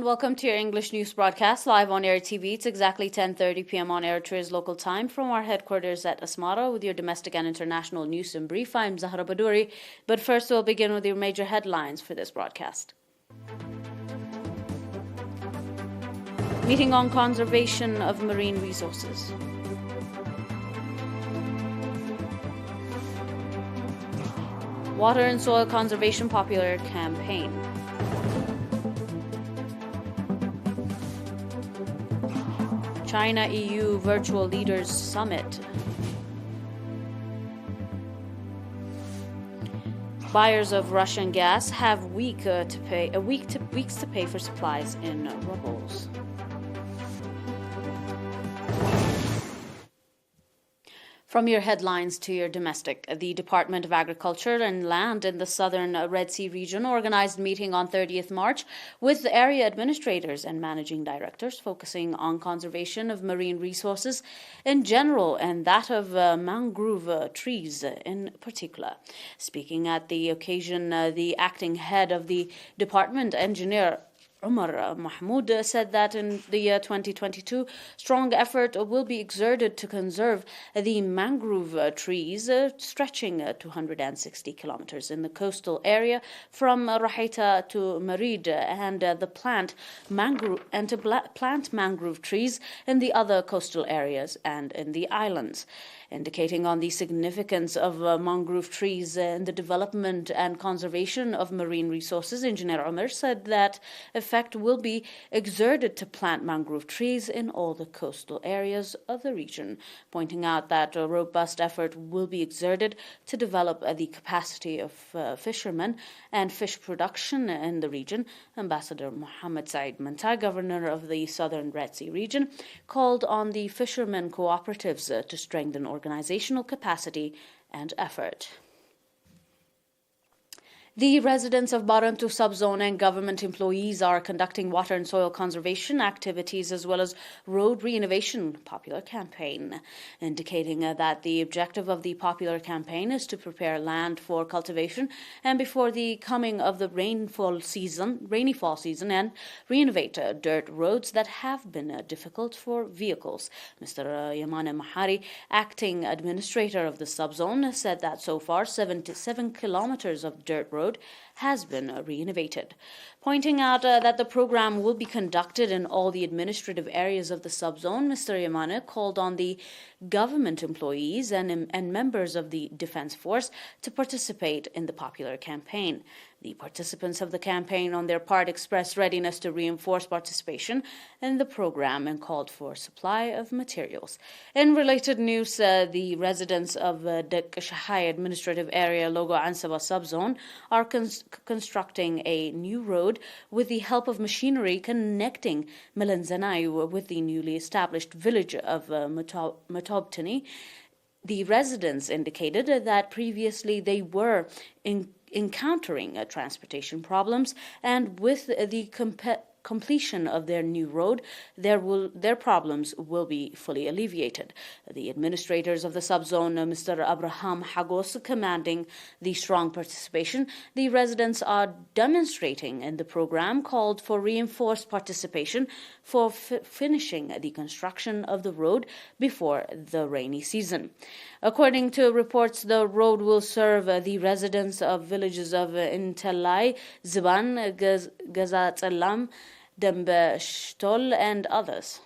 welcome to your English news broadcast live on ERi-TV. It's exactly 10:30 p.m. on Eritrea's local time from our headquarters at Asmara with your domestic and international news in brief. I'm Zahra Badouri, but first we'll begin with your major headlines for this broadcast. Meeting on conservation of marine resources. Water and soil conservation popular campaign. China-EU Virtual Leaders Summit. Buyers of Russian gas have weeks to pay for supplies in rubles. From your headlines to your domestic, the Department of Agriculture and Land in the southern Red Sea region organized a meeting on 30th March with area administrators and managing directors focusing on conservation of marine resources in general and that of mangrove trees in particular. Speaking at the occasion, the acting head of the department, Engineer Umar Mahmoud, said that in the year 2022, strong effort will be exerted to conserve the mangrove trees stretching 260 kilometers in the coastal area from Rahaita to Marid and to plant mangrove trees in the other coastal areas and in the islands. Indicating on the significance of mangrove trees in the development and conservation of marine resources, Engineer Umar said that effect will be exerted to plant mangrove trees in all the coastal areas of the region, pointing out that a robust effort will be exerted to develop the capacity of fishermen and fish production in the region. Ambassador Mohammed Said Manta, governor of the southern Red Sea region, called on the fishermen cooperatives to strengthen organizational capacity and effort. The residents of Barantu subzone and government employees are conducting water and soil conservation activities as well as road renovation popular campaign, indicating that the objective of the popular campaign is to prepare land for cultivation and before the coming of the rainy fall season and renovate dirt roads that have been difficult for vehicles. Mr. Yamane Mahari, acting administrator of the subzone, said that so far 77 kilometers of dirt road has been renovated, pointing out that the program will be conducted in all the administrative areas of the subzone. Mr. Yamane called on the government employees and members of the Defense Force to participate in the popular campaign. The participants of the campaign, on their part, expressed readiness to reinforce participation in the program and called for supply of materials. In related news, the residents of the Shahai administrative area Logo Ansaba subzone are constructing a new road with the help of machinery connecting Melanzanayu with the newly established village of Matobtani. The residents indicated that previously they were encountering transportation problems, and with the completion of their new road, their problems will be fully alleviated. The administrators of the subzone, Mr. Abraham Hagos, commanding the strong participation the residents are demonstrating in the program, called for reinforced participation for finishing the construction of the road before the rainy season. According to reports, the road will serve the residents of villages of Intelai, Ziban, Gazatsalam, Dembe Shtol, and others.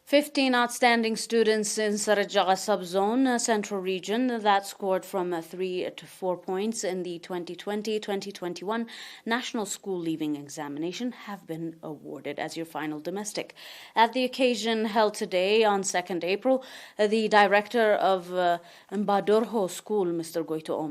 15 outstanding students in Sarajaga subzone, central region, that scored from 3 to 4 points in the 2020-2021 National School Leaving Examination have been awarded as your final domestic. At the occasion held today on 2nd April, the director of Mbadorho School, Mr. Goito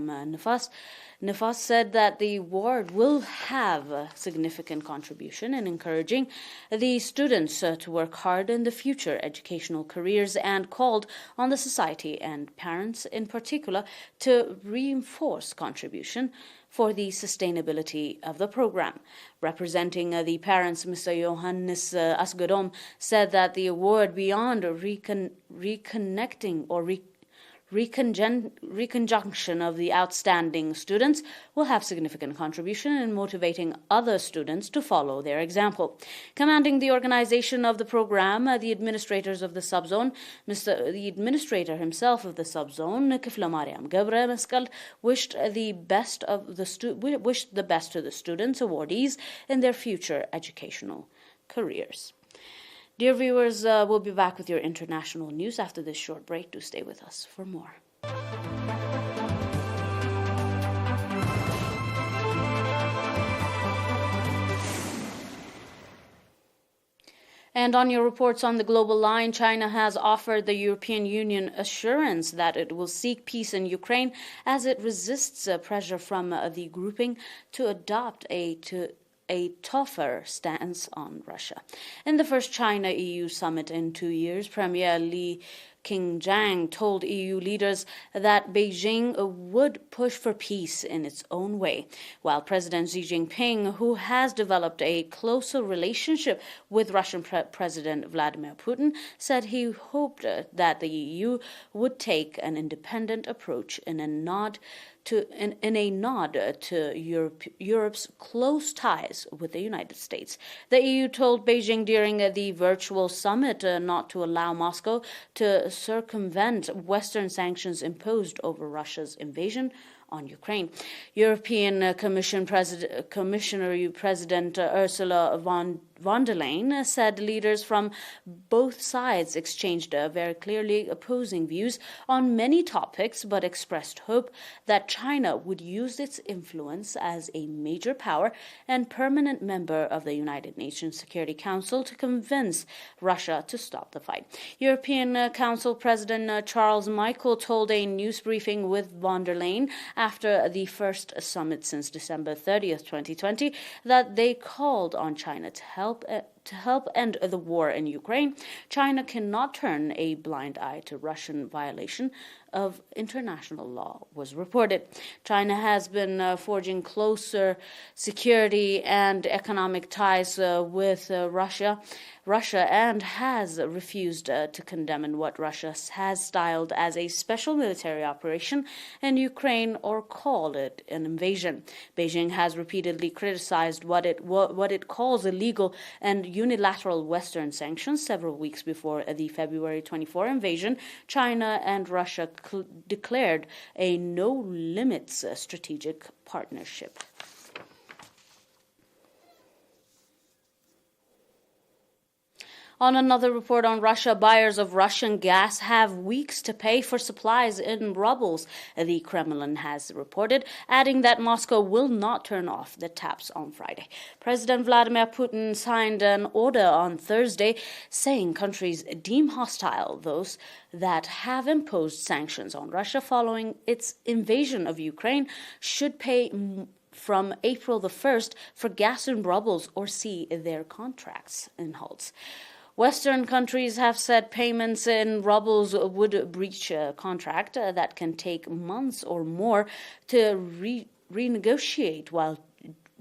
Nefas, said that the award will have a significant contribution in encouraging the students to work hard in the future educational careers, and called on the society and parents in particular to reinforce contribution for the sustainability of the program. Representing the parents, Mr. Johannes Asgedom said that the award, beyond reconnecting or reconjunction of the outstanding students will have significant contribution in motivating other students to follow their example. Commanding the organization of the program, the administrators of the subzone, the administrator himself of the subzone, Kifla Mariam Gabre Mescal, wished the best to the students awardees in their future educational careers. Dear viewers, we'll be back with your international news after this short break. Do stay with us for more. And on your reports on the global line, China has offered the European Union assurance that it will seek peace in Ukraine as it resists pressure from the grouping to adopt a tougher stance on Russia. In the first China-EU summit in 2 years, Premier Li Qingshan told EU leaders that Beijing would push for peace in its own way, while President Xi Jinping, who has developed a closer relationship with Russian President Vladimir Putin, said he hoped that the EU would take an independent approach in a nod to Europe's close ties with the United States. The EU told Beijing during the virtual summit not to allow Moscow to circumvent Western sanctions imposed over Russia's invasion on Ukraine. European Commissioner President Ursula von der Leyen said leaders from both sides exchanged very clearly opposing views on many topics, but expressed hope that China would use its influence as a major power and permanent member of the United Nations Security Council to convince Russia to stop the fight. European Council President Charles Michel told a news briefing with von der Leyen after the first summit since December 30th, 2020, that they called on China to help end the war in Ukraine. China cannot turn a blind eye to Russian violation of international law, was reported. China has been forging closer security and economic ties with Russia and has refused to condemn in what Russia has styled as a special military operation in Ukraine or called it an invasion. Beijing has repeatedly criticized what it calls illegal and unilateral Western sanctions. Several weeks before the February 24 invasion, China and Russia declared a no-limits strategic partnership. On another report on Russia, buyers of Russian gas have weeks to pay for supplies in rubles, the Kremlin has reported, adding that Moscow will not turn off the taps on Friday. President Vladimir Putin signed an order on Thursday saying countries deem hostile those that have imposed sanctions on Russia following its invasion of Ukraine should pay from April the 1st for gas in rubles or see their contracts in halts. Western countries have said payments in rubles would breach a contract that can take months or more to renegotiate, while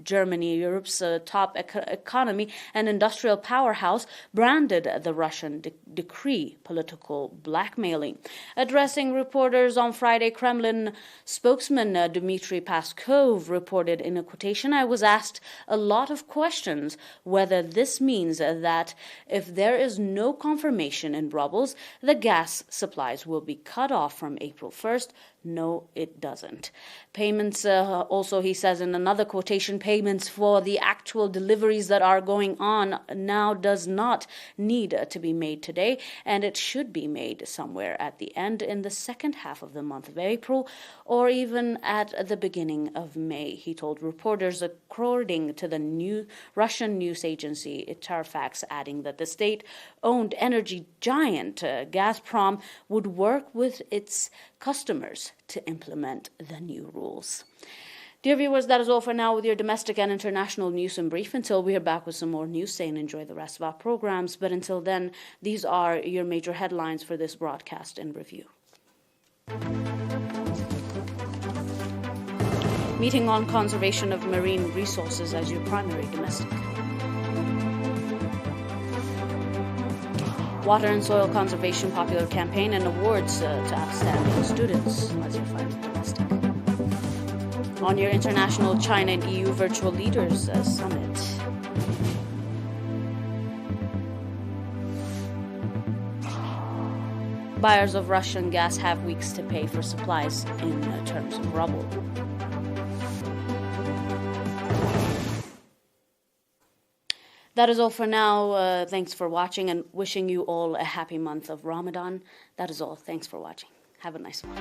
Germany, Europe's top economy and industrial powerhouse, branded the Russian decree political blackmailing. Addressing reporters on Friday, Kremlin spokesman Dmitry Peskov reported in a quotation, "I was asked a lot of questions whether this means that if there is no confirmation in rubles, the gas supplies will be cut off from April 1st. No, it doesn't." Payments, also, he says in another quotation, payments for the actual deliveries that are going on now does not need to be made today, and it should be made somewhere at the end in the second half of the month of April or even at the beginning of May, he told reporters, according to the new Russian news agency Interfax, adding that the state-owned energy giant Gazprom would work with its customers to implement the new rules. Dear viewers, that is all for now with your domestic and international news in brief. Until we are back with some more news, stay and enjoy the rest of our programs. But until then, these are your major headlines for this broadcast in review. Meeting on conservation of marine resources as your primary domestic. Water and Soil Conservation Popular Campaign, and awards to outstanding students. As your final domestic. On your International China and EU Virtual Leaders Summit. Buyers of Russian gas have weeks to pay for supplies in terms of ruble. That is all for now. Thanks for watching and wishing you all a happy month of Ramadan. That is all. Thanks for watching. Have a nice one.